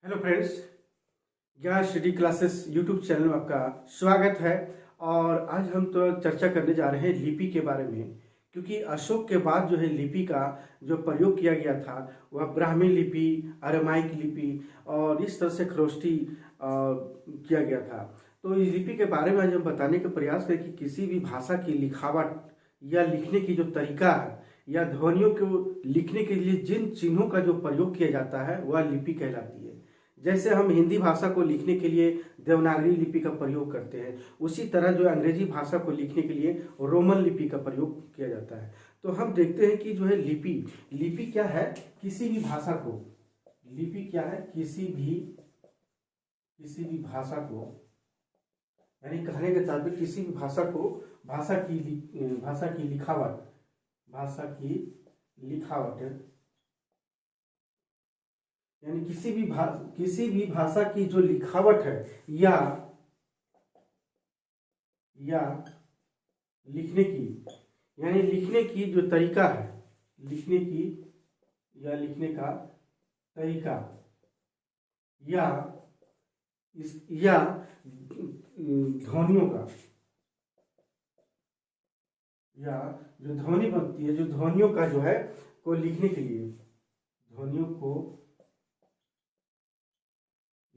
Hello friends, ज्ञान study classes YouTube channel में आपका स्वागत है। और आज हम तो चर्चा करने जा रहे हैं लिपि के बारे में, क्योंकि अशोक के बाद जो है लिपि का जो प्रयोग किया गया था वह ब्राह्मी लिपि, अरामाइक लिपि और इस तरह से खरोष्टी किया गया था। तो इस लिपि के बारे में आज हम बताने का प्रयास करें कि किसी भी भाषा की लिखावट या लिखने की जो तरीका है या ध्वनियों को लिखने के लिए जिन चिन्हों का जो प्रयोग किया जाता है वह लिपि कहलाती है। जैसे हम हिंदी भाषा को लिखने के लिए देवनागरी लिपि का प्रयोग करते हैं, उसी तरह जो अंग्रेजी भाषा को लिखने के लिए रोमन लिपि का प्रयोग किया जाता है। तो हम देखते हैं कि जो है लिपि क्या है, किसी भी भाषा को, लिपि क्या है, किसी भी भाषा को, यानी कहने के तात्पर्य किसी भी भाषा को भाषा की लिखावट यानी किसी भी भाषा की जो लिखावट है या लिखने की जो तरीका है, लिखने का तरीका या ध्वनियों का, या जो ध्वनि बनती है, जो ध्वनियों का जो है को लिखने के लिए, ध्वनियों को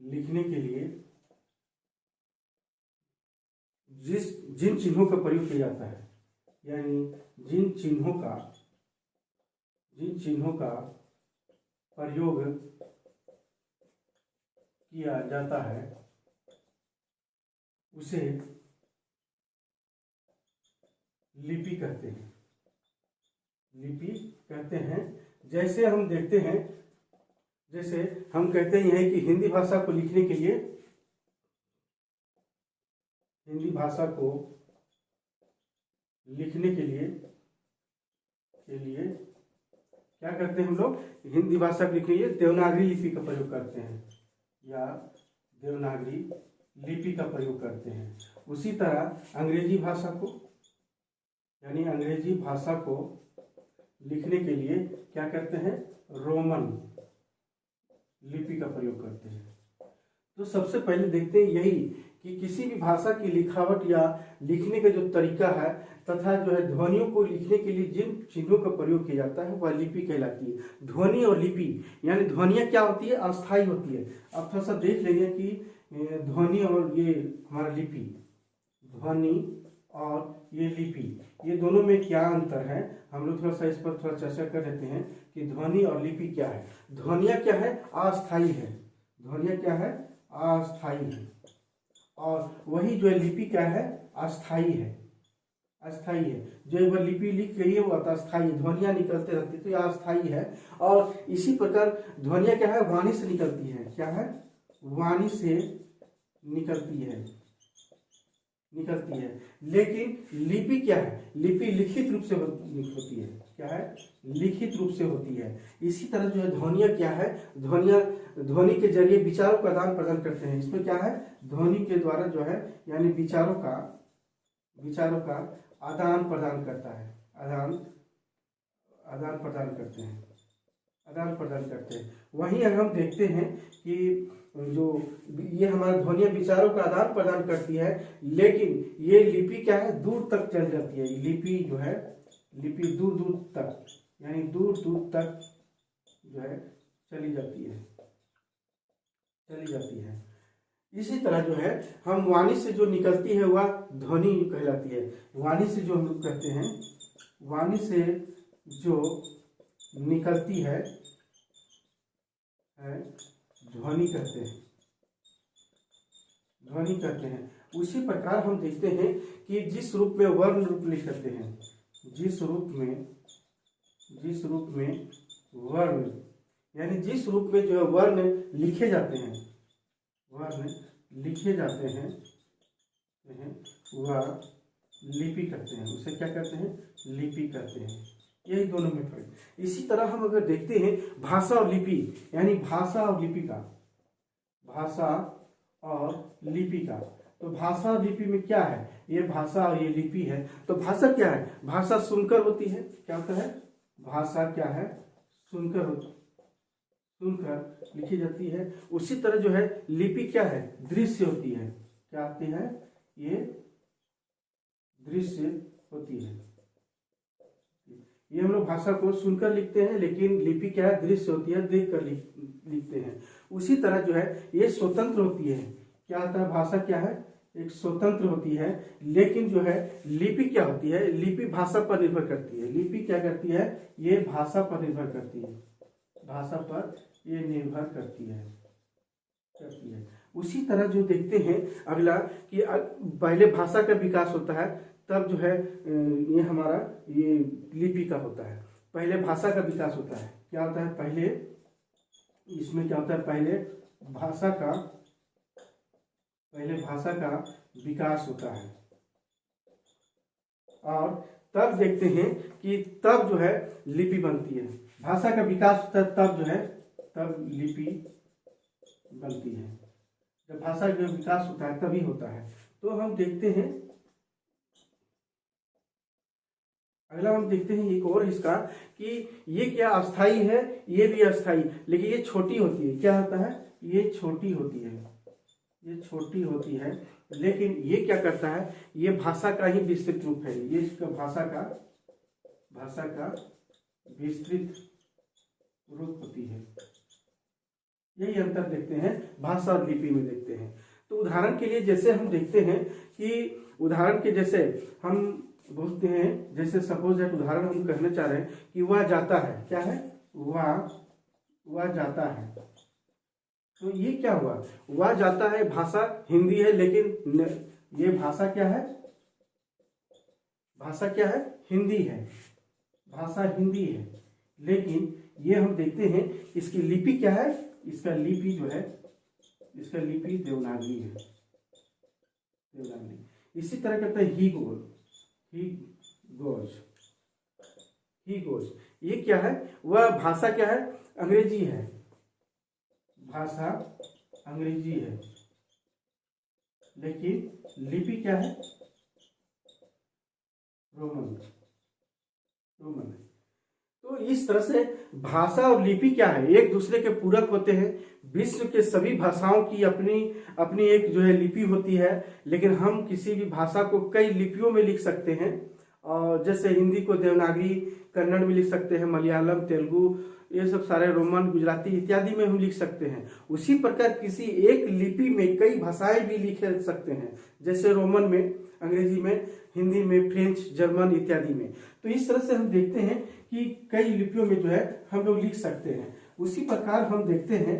लिखने के लिए जिन चिन्हों का प्रयोग किया जाता है, यानी जिन चिन्हों का प्रयोग किया जाता है उसे लिपि कहते हैं। जैसे हम देखते हैं, जैसे हम कहते हैं कि हिंदी भाषा को लिखने के लिए, हिंदी भाषा को लिखने के लिए क्या करते हैं हम लोग, हिंदी भाषा को लिखने के लिए देवनागरी लिपि का प्रयोग करते हैं या देवनागरी लिपि का प्रयोग करते हैं। उसी तरह अंग्रेजी भाषा को, यानी अंग्रेजी भाषा को लिखने के लिए क्या करते हैं, रोमन लिपि का प्रयोग करते हैं। तो सबसे पहले देखते हैं यही कि किसी भी भाषा की लिखावट या लिखने का जो तरीका है तथा जो है ध्वनियों को लिखने के लिए जिन चिन्हों का प्रयोग किया जाता है वह लिपि कहलाती है। ध्वनि और लिपि यानी ध्वनियाँ क्या होती है, अस्थाई होती है। अब थोड़ा सा देख लेंगे कि ध्वनि और ये हमारा लिपि, ध्वनि और ये लिपि, ये दोनों में क्या अंतर है। हम लोग थोड़ा सा इस पर थोड़ा चर्चा कर लेते हैं कि ध्वनि और लिपि क्या है। ध्वनिया क्या है, अस्थाई है। ध्वनिया क्या है, अस्थाई है। और वही जो है लिपि क्या है, अस्थाई है। जो एक बार लिपि लिख गई है वो अस्थाई है, ध्वनिया निकलते रहती है, तो यह अस्थाई है। और इसी प्रकार ध्वनिया क्या है, वाणी से निकलती है। क्या है, वाणी से निकलती है। लेकिन लिपि क्या है, लिपि लिखित रूप से होती है। क्या है, लिखित रूप से होती है। इसी तरह जो है ध्वनिया क्या है, ध्वनि के जरिए विचारों का आदान प्रदान करते हैं। इसमें क्या है, ध्वनि के द्वारा जो है यानी विचारों का आदान प्रदान करता है, आदान प्रदान करते हैं। वहीं अगर हम देखते हैं कि जो ये हमारा ध्वनिया विचारों का आदान प्रदान करती है, लेकिन ये लिपि क्या है, दूर तक चल जाती है। लिपि जो है, लिपि दूर तक, यानी दूर तक जो है चली जाती है। इसी तरह जो है हम वाणी से जो निकलती है वह ध्वनि कहलाती है। वाणी से जो हम लोग कहते हैं, वाणी से जो निकलती है ध्वनि कहते हैं। उसी प्रकार हम देखते हैं कि जिस रूप में वर्ण रूप लिखते हैं, जिस रूप में वर्ण, यानी जिस रूप में जो है वर्ण लिखे जाते हैं, वह लिपि करते हैं। उसे क्या करते हैं, लिपि करते हैं। यही दोनों में फर्क। इसी तरह हम अगर देखते हैं भाषा और लिपि, यानी भाषा और लिपि का, तो भाषा और लिपि में क्या है, ये भाषा और ये लिपि है। तो भाषा क्या है, भाषा सुनकर होती है। क्या होता है, भाषा क्या है, सुनकर सुनकर लिखी जाती है। उसी तरह जो है लिपि क्या है, दृश्य होती है। क्या आती है, ये दृश्य होती है। ये हम लोग भाषा को सुनकर लिखते हैं, लेकिन लिपि क्या है, दृश्य होती है, देख कर लिखते हैं। उसी तरह जो है ये स्वतंत्र होती है। क्या होता है, भाषा क्या है, एक स्वतंत्र होती है। लेकिन जो है लिपि क्या होती है, लिपि भाषा पर निर्भर करती है। लिपि क्या करती है, ये भाषा पर निर्भर करती है, भाषा पर ये निर्भर करती है। उसी तरह जो देखते हैं अगला कि पहले भाषा का विकास होता है, तब जो है ये हमारा ये लिपि का होता है। पहले भाषा का विकास होता है। क्या होता है, पहले इसमें क्या होता है, पहले भाषा का विकास होता है, और तब देखते हैं कि तब जो है लिपि बनती है। भाषा का विकास होता है तब जो है, तब लिपि बनती है। जब भाषा का विकास होता है तभी होता है। तो हम देखते हैं अगला, हम देखते हैं एक और इसका कि ये क्या अस्थाई है, ये भी अस्थाई, लेकिन ये छोटी होती है। क्या होता है, ये छोटी होती है, ये छोटी होती है। लेकिन ये क्या करता है, ये भाषा का ही विस्तृत रूप है। ये इसका भाषा का विस्तृत रूप होती है। यही अंतर देखते हैं भाषा और लिपि में देखते हैं। तो उदाहरण के लिए जैसे हम देखते हैं कि उदाहरण के जैसे हम बोलते हैं, जैसे सपोज एक उदाहरण हम कहना चाह रहे हैं कि वह जाता है। क्या है, वह जाता है। तो ये क्या हुआ, वह जाता है, भाषा हिंदी है, लेकिन ये भाषा क्या है, भाषा क्या है, हिंदी है, भाषा हिंदी है। लेकिन ये हम देखते हैं इसकी लिपि क्या है, इसका लिपि जो है, इसका लिपि देवनागरी है, देवनागरी। इसी तरह कहते हैं ही गोज। ये क्या है, वह भाषा क्या है, अंग्रेजी है, भाषा अंग्रेजी है, लेकिन लिपि क्या है, रोमन है। तो इस तरह से भाषा और लिपि क्या है, एक दूसरे के पूरक होते हैं। विश्व के सभी भाषाओं की अपनी एक जो है लिपि होती है, लेकिन हम किसी भी भाषा को कई लिपियों में लिख सकते हैं। और जैसे हिंदी को देवनागरी, कन्नड़ में लिख सकते हैं, मलयालम, तेलुगु, ये सब सारे, रोमन, गुजराती इत्यादि में हम लिख सकते हैं। उसी प्रकार किसी एक लिपि में कई भाषाएं भी लिख सकते हैं, जैसे रोमन में, अंग्रेजी में, हिंदी में, फ्रेंच, जर्मन इत्यादि में। तो इस तरह से हम देखते हैं कि कई लिपियों में जो है हम लोग लिख सकते हैं। उसी प्रकार हम देखते हैं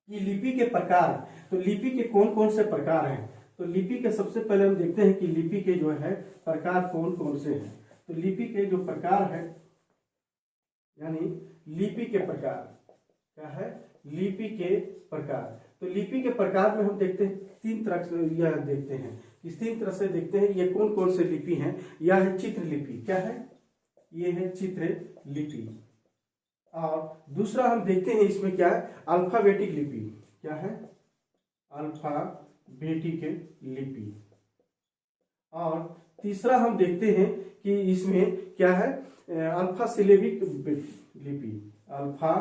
कि लिपि के प्रकार, तो लिपि के कौन कौन से प्रकार हैं। तो लिपि के सबसे पहले हम देखते हैं कि लिपि के जो है प्रकार कौन कौन से हैं। तो लिपि के जो प्रकार है, यानी लिपि के प्रकार क्या है, लिपि के प्रकार। तो लिपि के प्रकार में हम देखते हैं तीन तरह से, यह देखते हैं इस तीन तरह से देखते हैं ये कौन कौन से लिपि हैं। यह है चित्र लिपि। क्या है, ये है चित्र लिपि। और दूसरा हम देखते हैं इसमें क्या है, अल्फाबेटिक लिपि। क्या है, अल्फाबेटिक लिपि। और तीसरा हम देखते हैं कि इसमें क्या है, अल्फा सिलेबिक लिपि, अल्फा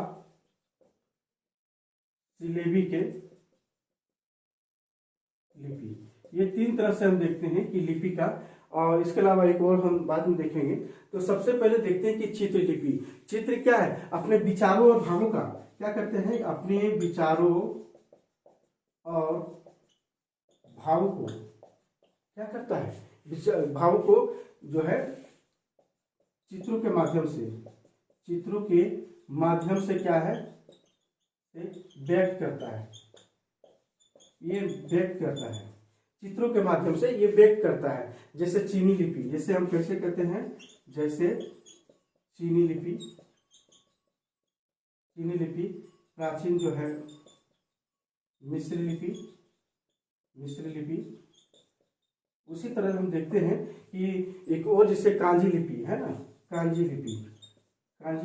सिलेबिक लिपि। ये तीन तरह से हम देखते हैं कि लिपि का। और इसके अलावा एक और हम बाद में देखेंगे। तो सबसे पहले देखते हैं कि चित्र लिपि। चित्र क्या है, अपने विचारों और भावों का क्या करते हैं, अपने विचारों और भावों को क्या करता है, भावों को जो है चित्रों के माध्यम से क्या है, व्यक्त करता है। ये व्यक्त करता है, चित्रों के माध्यम से ये व्यक्त करता है। जैसे चीनी लिपि, जैसे हम कैसे कहते हैं, जैसे चीनी लिपि प्राचीन जो है मिस्र लिपि। उसी तरह हम देखते हैं कि एक और जैसे कांजी लिपि है ना, कांजी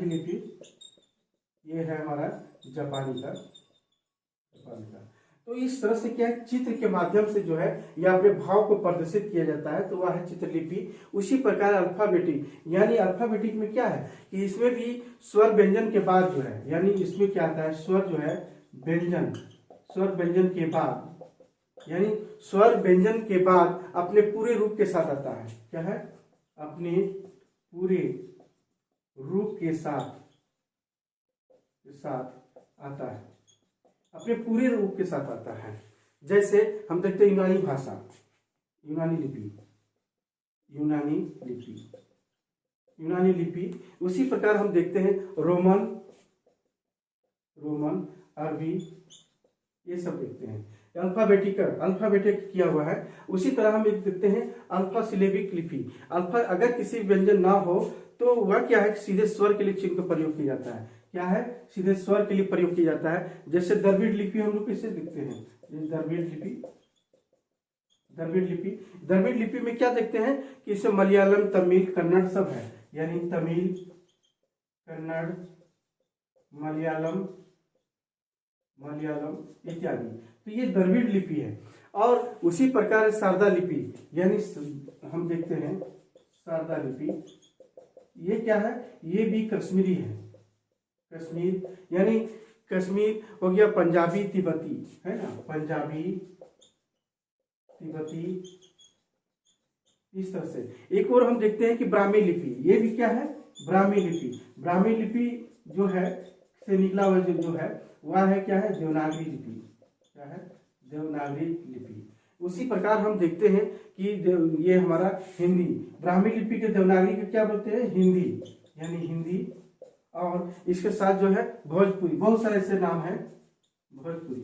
लिपि ये है हमारा जापानी का। तो इस तरह से क्या है, चित्र के माध्यम से जो है या अपने भाव को प्रदर्शित किया जाता है, तो वह है चित्रलिपि। उसी प्रकार अल्फाबेटिक, यानी अल्फाबेटिक में क्या है कि इसमें भी स्वर व्यंजन के बाद जो है, यानी इसमें क्या आता है, स्वर जो है व्यंजन, स्वर व्यंजन के बाद, यानी स्वर व्यंजन के बाद अपने पूरे रूप के साथ आता है। क्या है, अपने पूरे रूप के साथ आता है, अपने पूरे रूप के साथ आता है। जैसे हम देखते हैं यूनानी भाषा, यूनानी लिपि, उसी प्रकार हम देखते हैं रोमन, अरबी, ये सब देखते हैं। अल्फाबेटिक किया हुआ है। उसी तरह हम एक देखते हैं अल्फा सिलेबिक लिपि। अल्फा, अगर किसी व्यंजन ना हो तो वह क्या है, सीधे स्वर के लिए चिन्ह का प्रयोग किया जाता है। क्या है, सीधे स्वर के लिए प्रयोग किया जाता है। जैसे द्रविड़ लिपि हम लोग किससे लिखते हैं, द्रविड़ लिपि में क्या देखते हैं कि इसमें मलयालम, तमिल, कन्नड़ सब है, यानी तमिल, कन्नड़, मलयालम इत्यादि। तो ये द्रविड़ लिपि है। और उसी प्रकार शारदा लिपि, यानी हम देखते हैं शारदा लिपि, ये क्या है, ये भी कश्मीरी है। कश्मीर यानी कश्मीर हो गया, पंजाबी तिब्बती है ना, पंजाबी तिब्बती, इस तरह से। एक और हम देखते हैं कि ब्राह्मी लिपि, ये भी क्या है, ब्राह्मी लिपि जो है से निकला हुआ जो है वह है क्या है, देवनागरी लिपि। क्या है, देवनागरी लिपि। उसी प्रकार हम देखते हैं कि ये हमारा हिंदी, ब्राह्मी लिपि के देवनागरी के क्या बोलते हैं, हिंदी, यानी हिंदी। और इसके साथ जो है भोजपुरी, बहुत सारे ऐसे नाम है, भोजपुरी।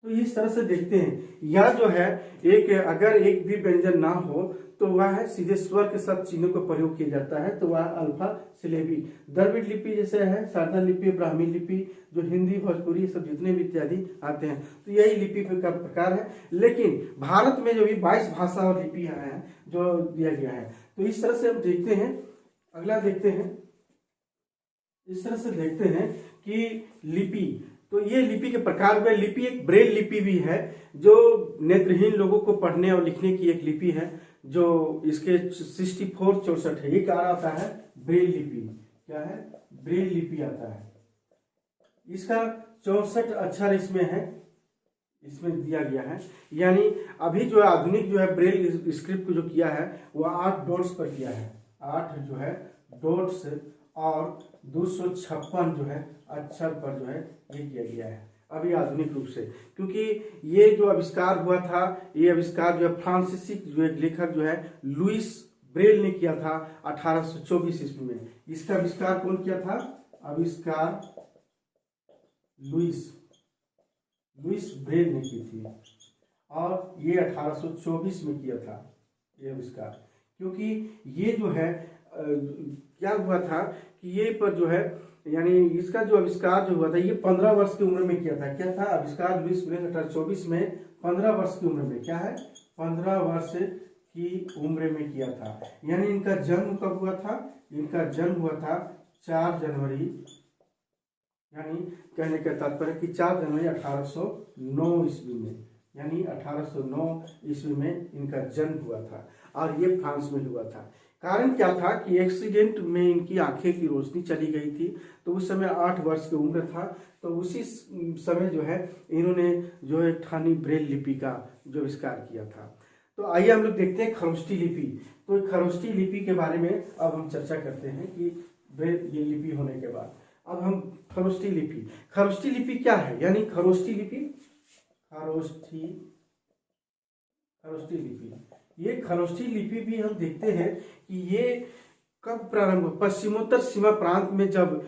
तो इस तरह से देखते हैं, या जो है एक, अगर एक भी व्यंजन ना हो तो वह है सीधे स्वर के साथ चिन्हों का प्रयोग किया जाता है, तो वह अल्फा सिलेबिक। द्रविड़ लिपि जैसे है, शारदा लिपि, ब्राह्मी लिपि, जो हिंदी, भोजपुरी सब जितने भी इत्यादि आते हैं, तो यही लिपि का प्रकार है। लेकिन भारत में जो भी 22 भाषा और लिपियां हैं जो दिया गया है, तो इस तरह से हम देखते हैं। अगला देखते हैं, इस तरह से देखते हैं कि लिपि, तो ये लिपि के प्रकार में लिपि एक ब्रेल लिपि भी है, जो नेत्रहीन लोगों को पढ़ने और लिखने की एक लिपि है, जो इसके 64-64 है। ये क्या आता है, ब्रेल लिपि। क्या है, ब्रेल लिपि आता है। इसका 64 अक्षर इसमें है, इसमें दिया गया है। यानी अभी जो आधुनिक जो है ब्रेल स्क्रिप्ट को जो किया है वो 8 डॉट्स पर किया है, 8 जो है डॉट्स और 256 जो है अक्षर पर जो है ये किया गया है अभी आधुनिक रूप से। क्योंकि ये जो आविष्कार हुआ था, ये आविष्कार जो है फ्रांसीसी जो एक लेखक जो है लुइस ब्रेल ने किया था 1824 ईस्वी में। इसका आविष्कार कौन किया था, आविष्कार लुइस ब्रेल ने की थी, और ये 1824 में किया था ये आविष्कार। क्योंकि ये जो है क्या हुआ था कि ये पर जो है, यानी इसका जो आविष्कार जो हुआ था ये 15 वर्ष की उम्र में किया था। क्या था आविष्कार, लुइस ब्रेल 1824 में 15 वर्ष की उम्र में, क्या है 15 वर्ष की उम्र में किया था। यानी इनका जन्म कब हुआ था, इनका जन्म हुआ था 4 जनवरी, यानी कहने का तात्पर्य कि 4 जनवरी 1809 ईस्वी में, यानी 1809 ईस्वी में इनका जन्म हुआ था, और ये फ्रांस में हुआ था। कारण क्या था कि एक्सीडेंट में इनकी आंखें की रोशनी चली गई थी, तो उस समय 8 वर्ष की उम्र था। तो उसी समय जो है इन्होंने जो है ठानी ब्रेल लिपि का जो आविष्कार किया था। तो आइए हम लोग देखते हैं खरोष्टी लिपि। तो खरोष्टी लिपि के बारे में अब हम चर्चा करते हैं कि ब्रेल ये लिपि होने के बाद अब हम खरोष्टी लिपि क्या है, यानी खरोष्टी लिपि, ये खरोष्टी लिपि भी हम देखते हैं कि ये कब प्रारंभ, पश्चिमोत्तर सीमा प्रांत में जब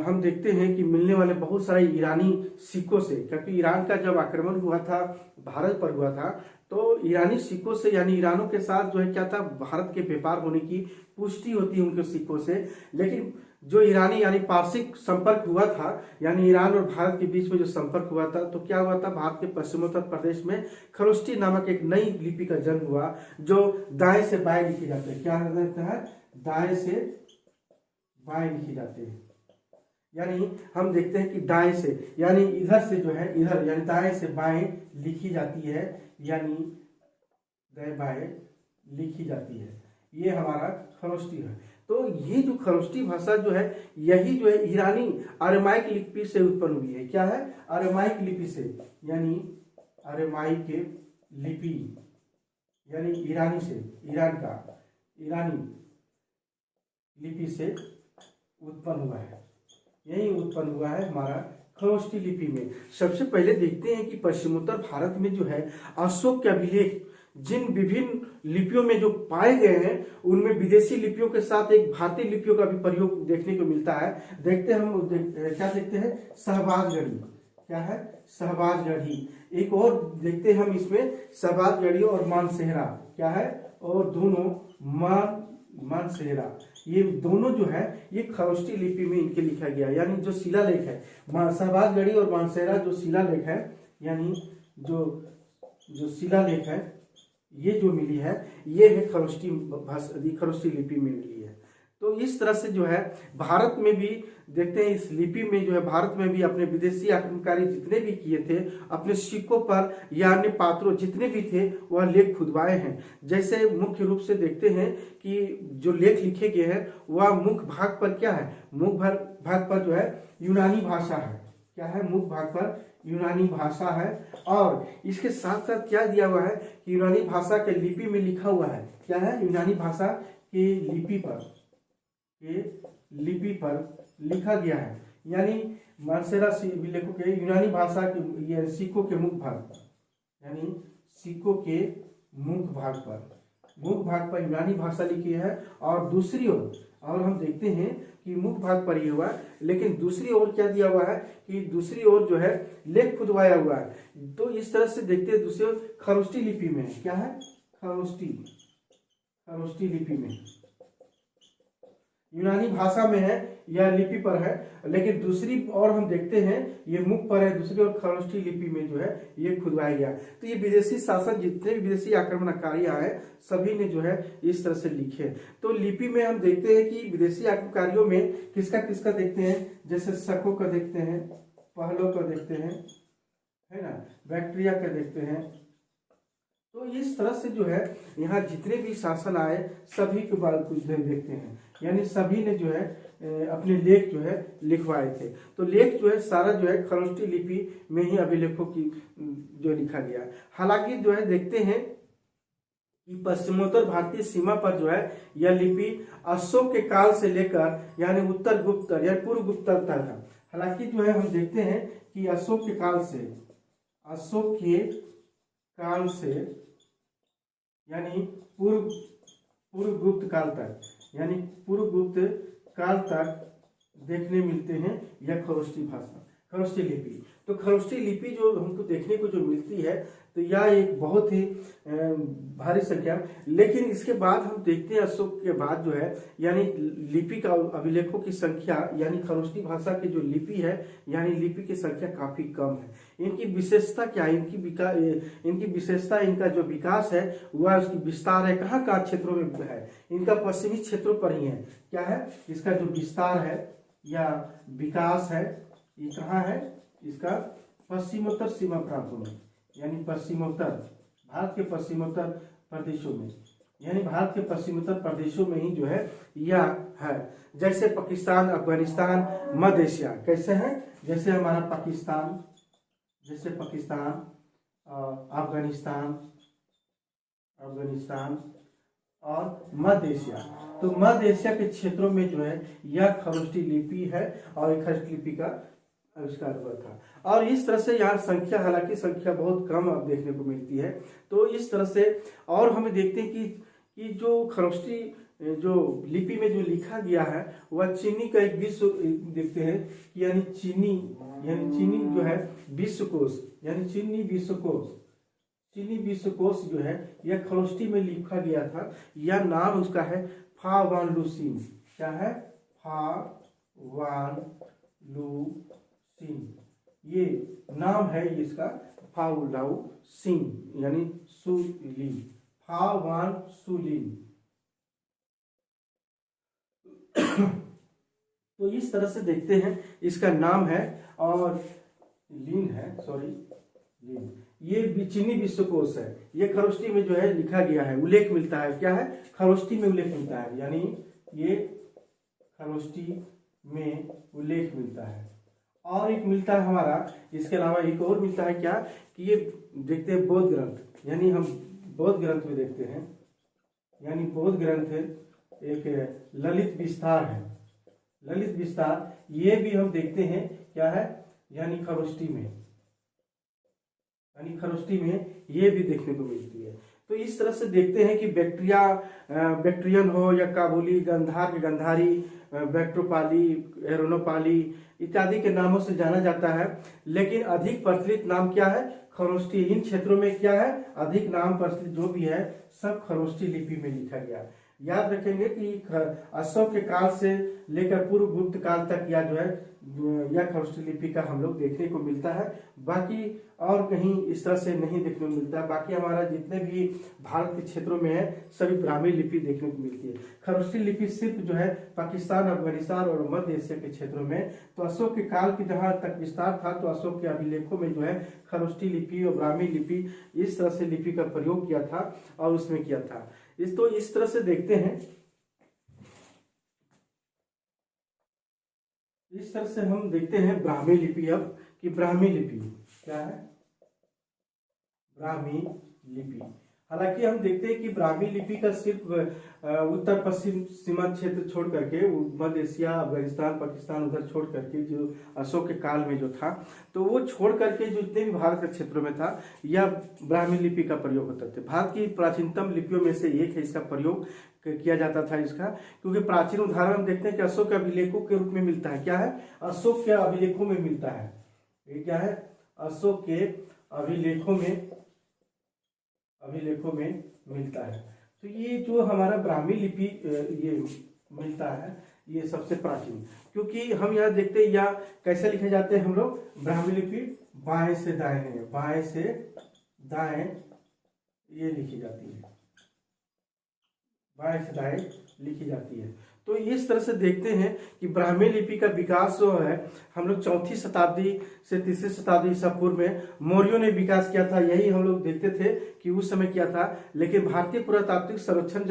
हम देखते हैं कि मिलने वाले बहुत सारे ईरानी सिक्कों से, क्योंकि ईरान का जब आक्रमण हुआ था भारत पर हुआ था, तो ईरानी सिक्कों से, यानी ईरानों के साथ जो है क्या था, भारत के व्यापार होने की पुष्टि होती है उनके सिक्कों से। लेकिन जो ईरानी यानी पारसिक संपर्क हुआ था, यानी ईरान और भारत के बीच में जो संपर्क हुआ था, तो क्या हुआ था, भारत के पश्चिमोत्तर प्रदेश में खरोष्टी नामक एक नई लिपि का जन्म हुआ, जो दाएं से बाएं लिखी जाती है। क्या रहता है, दाएं से बाएं लिखी जाती है। यानी हम देखते हैं कि दाएं से, यानी इधर से जो है, इधर यानी दाएं से बाएं लिखी जाती है, यानी दाएं बाएं लिखी जाती है। ये हमारा खरोष्टी है। तो ये जो खरोष्टी भाषा जो है, यही जो है ईरानी अरमाइक लिपि से उत्पन्न हुई है। क्या है? अरमाइक लिपि से, यानी अरमाइक लिपि, यानी ईरानी से, ईरान का ईरानी लिपि से उत्पन्न हुआ है। यही उत्पन्न हुआ है हमारा खरोष्टी लिपि में। सबसे पहले देखते हैं कि पश्चिमोत्तर भारत में जो है अशोक के अभिलेख जिन विभिन्न लिपियों में जो पाए गए हैं, उनमें विदेशी लिपियों के साथ एक भारतीय लिपियों का भी प्रयोग देखने को मिलता है। देखते हैं हम क्या देखते हैं? शहबाजगढ़ी। क्या है? शहबाजगढ़ी। एक और देखते हैं हम इसमें शहबाजगढ़ी और मानसेहरा। क्या है? और दोनों मानसेहरा, ये दोनों जो है ये खरोष्टी लिपि में इनके लिखा गया, यानी जो शिलालेख है शहबाजगढ़ी और मानसेहरा जो शिलालेख है, यानी जो शिलालेख है, ये जो मिली है ये है खरोष्टी लिपि में मिली है। तो इस तरह से जो है भारत में भी देखते हैं, इस लिपि में जो है भारत में भी अपने विदेशी आक्रमणकारी जितने भी किए थे, अपने सिक्कों पर या अन्य पात्रों जितने भी थे वह लेख खुदवाए हैं। जैसे मुख्य रूप से देखते हैं कि जो लेख लिखे गए हैं वह मुख्य भाग पर क्या है? मुख्य भाग पर जो है यूनानी भाषा है। क्या है? मुख्य भाग पर यूनानी भाषा है। और इसके साथ साथ क्या दिया हुआ है कि यूनानी भाषा के लिपि में लिखा हुआ है। क्या है? यूनानी भाषा के लिपि पर लिखा गया है, यानी मानसेरा अभिलेखों के यूनानी भाषा के सिक्कों के मुख्य भाग, यानी सिक्कों के मुख्य भाग पर यूनानी भाषा लिखी है। और दूसरी ओर और हम देखते हैं कि मुख्य भाग पर ये हुआ है, लेकिन दूसरी ओर क्या दिया हुआ है कि दूसरी ओर जो है लेख खुदवाया हुआ है। तो इस तरह से देखते हैं दूसरी ओर खरोष्टी लिपि में। क्या है? खरोष्टी लिपि में यूनानी भाषा में है या लिपि पर है, लेकिन दूसरी ओर हम देखते हैं ये मुख पर है, दूसरी ओर खरोष्टी लिपि में जो है ये खुदवाया गया। तो ये विदेशी शासक जितने भी विदेशी आक्रमणकारी आए सभी ने जो है इस तरह से लिखे। तो लिपि में हम देखते हैं कि विदेशी आक्रमणकारियों में किसका किसका देखते हैं, जैसे शकों का देखते हैं, पहलों का देखते हैं, है ना, बैक्टीरिया का देखते हैं। तो इस तरह से जो है यहाँ जितने भी शासन आए सभी के बारे में देखते हैं, यानी सभी ने जो है अपने लेख जो है लिखवाए थे। तो लेख जो है सारा जो है खरोष्टी लिपि में ही अभिलेखों की जो लिखा गया है। हालांकि जो है देखते हैं कि पश्चिमोत्तर भारतीय सीमा पर जो है यह लिपि अशोक के काल से लेकर यानी उत्तर गुप्त या पूर्व गुप्त तक था। हालांकि जो है हम देखते हैं कि अशोक के काल से यानी पूर्व गुप्त काल तक, यानी पूर्व गुप्त काल तक देखने मिलते हैं यह खरोष्टी लिपि। तो खरोष्टी लिपि जो हमको देखने को जो मिलती है तो यह एक बहुत ही भारी संख्या। लेकिन इसके बाद हम देखते हैं अशोक के बाद जो है यानी लिपि का अभिलेखों की संख्या यानी खरोष्टी भाषा की जो लिपि है यानी लिपि की संख्या काफी कम है। इनकी विशेषता क्या है? इनकी विशेषता, इनका जो विकास है वह उसकी विस्तार है कहाँ क्षेत्रों में है, इनका पश्चिमी क्षेत्रों पर ही है। क्या है? इसका जो विस्तार है या विकास है ये कहाँ है? इसका पश्चिमोत्तर सीमा प्रांतों में, यानी पश्चिमोत्तर भारत के पश्चिमोत्तर प्रदेशों में, यानी भारत के पश्चिमोत्तर प्रदेशों में ही जो है यह है। जैसे पाकिस्तान, अफगानिस्तान, मध्य एशिया कैसे है? जैसे हमारा पाकिस्तान, अफगानिस्तान और मध्य एशिया। तो मध्य एशिया के क्षेत्रों में जो है यह खरोष्टी लिपि है और एक खरोष्टी लिपि का आविष्कार हुआ था। और इस तरह से यहाँ संख्या, हालांकि संख्या बहुत कम अब देखने को मिलती है। तो इस तरह से और हमें देखते हैं कि जो खरोष्टी जो लिपि में जो लिखा गया है वह चीनी का एक विश्व देखते हैं कि यानी चीनी जो है विश्वकोश, यानी चीनी विश्वकोश जो है यह खरोष्टी में लिखा गया था। यह नाम उसका है फा वान लू सिन। क्या है? फा वान लू सिन, ये नाम है इसका फाउलाउ सिंह, यानी सुलीन, फावान सुलीन। तो इस तरह से देखते हैं, इसका नाम है और लीन है, सॉरी लीन, ये चीनी विश्वकोश है। ये खरोष्टी में जो है लिखा गया है, उल्लेख मिलता है, क्या है, खरोष्टी में उल्लेख मिलता है, यानी ये खरोष्टी में उल्लेख मिलता है। और एक मिलता है हमारा, इसके अलावा एक और मिलता है क्या, कि ये देखते हैं बौद्ध ग्रंथ, यानी हम बौद्ध ग्रंथ में देखते हैं, यानी बौद्ध ग्रंथ एक ललित विस्तार है, ललित विस्तार, ये भी हम देखते हैं क्या है, यानी खरोष्टी में, यानी खरोष्टी में ये भी देखने को मिलती है। तो इस तरह से देखते हैं कि बैक्ट्रियन हो या काबुली, गंधार के गंधारी, बैक्ट्रोपाली, एरोनोपाली इत्यादि के नामों से जाना जाता है, लेकिन अधिक प्रचलित नाम क्या है, खरोष्टी। इन क्षेत्रों में क्या है, अधिक नाम प्रचलित जो भी है सब खरोष्टी लिपि में लिखा गया। याद रखेंगे कि अशोक के काल से लेकर पूर्व गुप्त काल तक या जो है यह खरोष्टी लिपि का हम लोग देखने को मिलता है, बाकी और कहीं इस तरह से नहीं देखने को मिलता है। बाकी हमारा जितने भी भारत के क्षेत्रों में है सभी ब्राह्मी लिपि देखने को मिलती है। खरोष्टी लिपि सिर्फ जो है पाकिस्तान, अफगानिस्तान और मध्य एशिया के क्षेत्रों में, तो अशोक के काल की जहाँ तक विस्तार था तो अशोक के अभिलेखों में जो है खरोष्टी लिपि और ब्राह्मी लिपि इस तरह से लिपि का प्रयोग किया था और उसमें किया था। तो इस तरह से देखते हैं, इस तरह से हम देखते हैं ब्राह्मी लिपि। अब कि ब्राह्मी लिपि क्या है, ब्राह्मी लिपि, हालांकि हम देखते हैं कि ब्राह्मी लिपि का सिर्फ उत्तर पश्चिम सीमा क्षेत्र छोड़ करके, मध्य एशिया, अफगानिस्तान, पाकिस्तान उधर छोड़ करके जो अशोक के काल में जो था, तो वो छोड़ करके जो जितने भी भारत के क्षेत्रों में था यह ब्राह्मी लिपि का प्रयोग होता था। भारत की प्राचीनतम लिपियों में से एक है, इसका प्रयोग किया जाता था इसका, क्योंकि प्राचीन उदाहरण हम देखते हैं कि अशोक के अभिलेखों के रूप में मिलता है। क्या है, अशोक के अभिलेखों में मिलता है, ये क्या है, अशोक के अभिलेखों में मिलता है। तो ये जो हमारा ब्राह्मी लिपि ये मिलता है, ये सबसे प्राचीन, क्योंकि हम यहाँ देखते हैं या कैसे लिखे जाते हैं हम लोग, ब्राह्मी लिपि बाएं से दाएं, बाएं से दाएं ये लिखी जाती है, बाएं से दाएं लिखी जाती है। तो इस तरह से देखते हैं कि ब्राह्मी लिपि का विकास जो है हम लोग 4वीं शताब्दी से 3री शताब्दी ईसा पूर्व में मौर्यों ने विकास किया था, यही हम लोग देखते थे कि उस समय किया था। लेकिन भारतीय पुरातात्विक सर्वेक्षण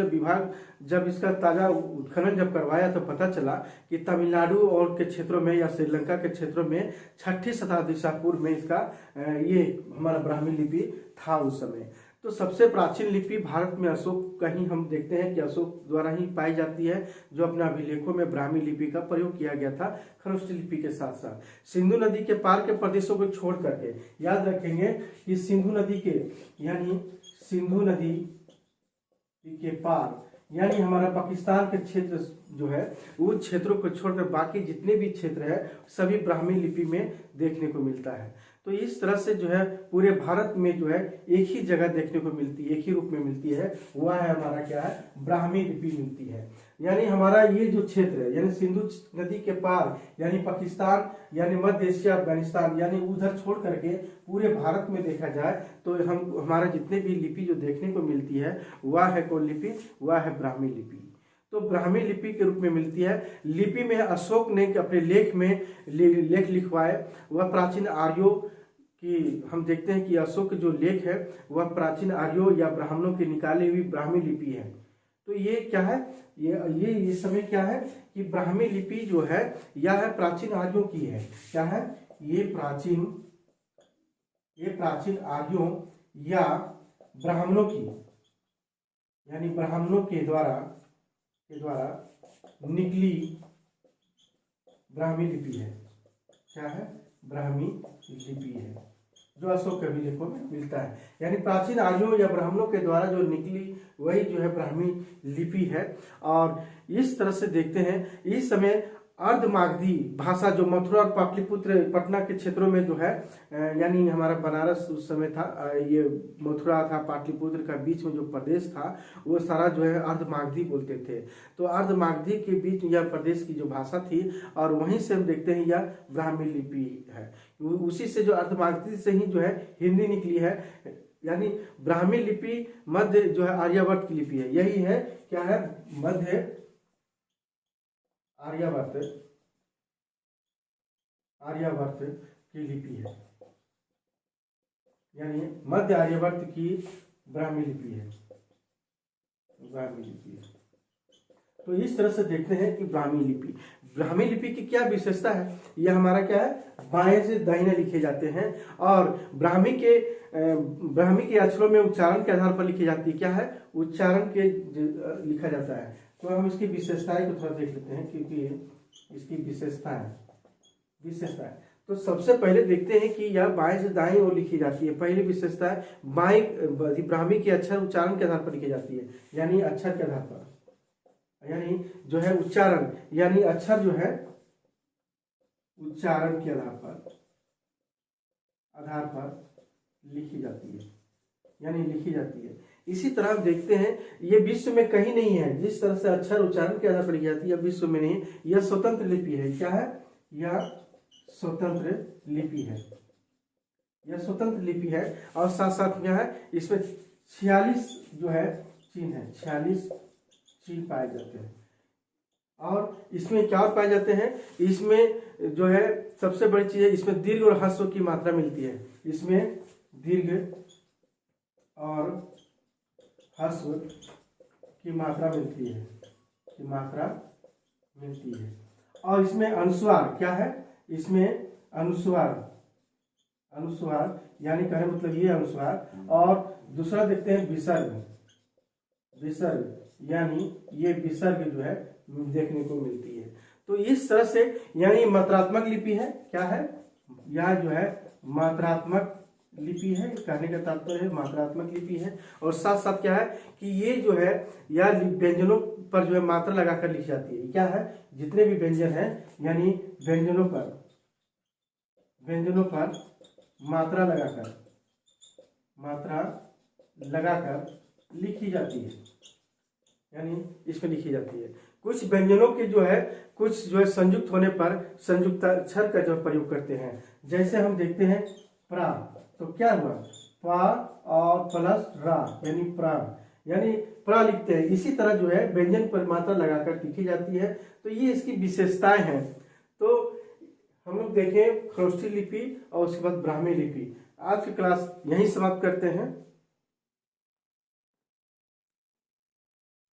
जब इसका ताजा उत्खनन जब करवाया तो पता चला कि तमिलनाडु और के क्षेत्रों में या श्रीलंका के क्षेत्रों में 6ठी शताब्दी ईसा पूर्व में इसका ये हमारा ब्राह्मी लिपि था उस समय। तो सबसे प्राचीन लिपि भारत में अशोक का ही हम देखते हैं कि अशोक द्वारा ही पाई जाती है, जो अपने अभिलेखों में ब्राह्मी लिपि का प्रयोग किया गया था खरोष्टी लिपि के साथ साथ। सिंधु नदी के पार के प्रदेशों को छोड़ करके, याद रखेंगे कि सिंधु नदी के, यानी सिंधु नदी के पार यानी हमारा पाकिस्तान के क्षेत्र जो है उन क्षेत्रों को छोड़कर बाकी जितने भी क्षेत्र है सभी ब्राह्मी लिपि में देखने को मिलता है। तो इस तरह से जो है पूरे भारत में जो है एक ही जगह देखने को मिलती है, एक ही रूप में मिलती है, वह है हमारा क्या है, ब्राह्मी लिपि मिलती है। यानी हमारा ये जो क्षेत्र है यानी सिंधु नदी के पार यानी पाकिस्तान यानी मध्य एशिया, अफगानिस्तान यानी उधर छोड़ करके पूरे भारत में देखा जाए तो हमारा जितने भी लिपि जो देखने को मिलती है वह है कौन लिपि, वह है ब्राह्मी लिपि। तो ब्राह्मी लिपि के रूप में मिलती है। लिपि में अशोक ने अपने लेख में लेख लिखवाए, वह प्राचीन आर्यों की हम देखते हैं कि अशोक जो लेख है वह प्राचीन आर्यों या ब्राह्मणों के निकाली हुई ब्राह्मी लिपि है। तो ये क्या है, ये इस समय क्या है कि ब्राह्मी लिपि जो है यह है प्राचीन आर्यों की है। क्या है, ये प्राचीन आर्यों या ब्राह्मणों की, यानी ब्राह्मणों के द्वारा निकली ब्राह्मी लिपि है। क्या है, ब्राह्मी लिपि है जो अशोक के अभिलेखों में मिलता है। यानी प्राचीन आर्यों या ब्राह्मणों के द्वारा जो निकली वही जो है ब्राह्मी लिपि है। और इस तरह से देखते हैं इस समय अर्धमागधी भाषा जो मथुरा और पाटलिपुत्र पटना के क्षेत्रों में जो है यानी हमारा बनारस उस समय था, ये मथुरा था, पाटलिपुत्र का बीच में जो प्रदेश था वो सारा जो है अर्धमागधी बोलते थे। तो अर्धमागधी के बीच यह प्रदेश की जो भाषा थी और वहीं से हम देखते हैं यह ब्राह्मी लिपि है। उसी से जो अर्धमागधी से ही जो है हिंदी निकली है। यानी ब्राह्मी लिपि मध्य जो है आर्यावर्त की लिपि है, यही है क्या है, मध्य आर्यावर्त आर्यावर्त की लिपि है, यानी मध्य आर्यावर्त की ब्राह्मी लिपि है, ब्राह्मी लिपि है। तो इस तरह से देखते हैं कि ब्राह्मी लिपि की क्या विशेषता है। यह हमारा क्या है, बाएं से दाहिने लिखे जाते हैं और ब्राह्मी के अक्षरों में उच्चारण के आधार पर लिखी जाती है। क्या है, उच्चारण के लिखा जाता है। तो हम इसकी विशेषताएं को थोड़ा देख लेते हैं, क्योंकि इसकी विशेषता है। तो सबसे पहले देखते हैं कि यह बाएं से दाएं ओर लिखी जाती है। पहली विशेषता है, बाएं ब्राह्मी के अक्षर उच्चारण के आधार पर लिखी जाती है, यानी अक्षर के आधार पर, यानी जो है उच्चारण, यानी अक्षर जो है उच्चारण के आधार पर लिखी जाती है, यानी लिखी जाती है। इसी तरह हम देखते हैं, ये विश्व में कहीं नहीं है। जिस तरह से अक्षर उच्चारण के आधार पर लिखी जाती है, यह विश्व में नहीं है। यह स्वतंत्र लिपि है। क्या है, यह स्वतंत्र लिपि है, यह स्वतंत्र लिपि है। और साथ साथ क्या है, इसमें 46 जो है चिन्ह है, 46 चिन्ह पाए जाते हैं। और इसमें क्या पाए जाते हैं, इसमें जो है सबसे बड़ी चीज है, इसमें दीर्घ और ह्रस्व की मात्रा मिलती है। इसमें दीर्घ और ह्रस्व की मात्रा मिलती है, और इसमें अनुस्वार क्या है, इसमें अनुस्वार यानी कहने मतलब ये अनुस्वार। और दूसरा देखते हैं विसर्ग, यानी ये विसर्ग जो है देखने को मिलती है। तो इस तरह से, यानी मात्रात्मक लिपि है। क्या है, यह जो है मात्रात्मक लिपि है, कहने का तात्पर्य है मात्रात्मक लिपि है। और साथ साथ क्या है कि ये जो है, यह व्यंजनों पर जो है मात्रा लगाकर लिखी जाती है। क्या है, जितने भी व्यंजन है, यानी व्यंजनों पर मात्रा लगाकर लिखी जाती है, यानी इसमें लिखी जाती है। कुछ व्यंजनों के जो है, कुछ जो है संयुक्त होने पर संयुक्ताक्षर का जो प्रयोग करते हैं। जैसे हम देखते हैं प्रा, तो क्या हुआ, पा और प्लस रा, यानी प्रा, यानी प्रा लिखते हैं। इसी तरह जो है व्यंजन पर मात्रा लगाकर लिखी जाती है। तो ये इसकी विशेषताएं हैं। तो हम लोग देखें खरोष्ठी लिपि और उसके बाद ब्राह्मी लिपि। आज की क्लास यहीं समाप्त करते हैं।